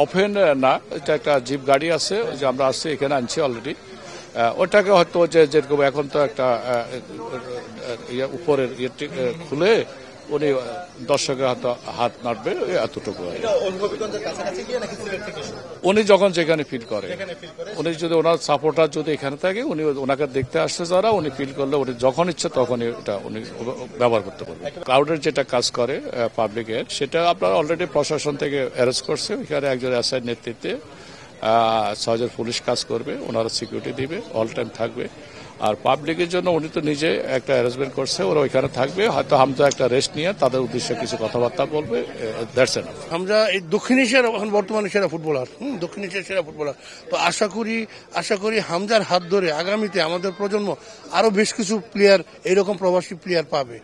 Open না, এটা একটা জিপ গাড়ি আছে যে আমরা আসছি এখানে আনছি অলরেডি। ওটাকে হয়তো যেরকম এখন তো একটা উপরের খুলে উনি দর্শকের হাত নাড়বে এতটুকু। উনি যখন যেখানে ফিল করে, উনি যদি ওনার সাপোর্টার যদি এখানে থাকে, উনি ওনাকে দেখতে আসছে যারা, উনি ফিল করলে উনি যখন ইচ্ছে তখনই এটা উনি ব্যবহার করতে পারবেন। ক্রাউডের যেটা কাজ করে পাবলিকের, সেটা আপনারা অলরেডি প্রশাসন থেকে অ্যারেস্ট করছে। ওইখানে একজন এসআই নেতৃত্বে 6 জন পুলিশ কাজ করবে, ওনারা সিকিউরিটি দিবে, অল টাইম থাকবে। আর পাবলিকের জন্য উনি তো নিজে একটা অ্যারেঞ্জমেন্ট করছে, ওরা ওইখানে থাকবে। হয়তো হামজা একটা রেস্ট নিয়ে তাদের উদ্দেশ্যে কিছু কথাবার্তা বলবে, দ্যাটস এনাফ। হামজা এই দক্ষিণ এশিয়ার এখন বর্তমানে সেরা ফুটবলার, দক্ষিণ এশিয়ার সেরা ফুটবলার। তো আশা করি হামজার হাত ধরে আগামীতে আমাদের প্রজন্ম আরো বেশ কিছু প্লেয়ার, এইরকম প্রবাসী প্লেয়ার পাবে।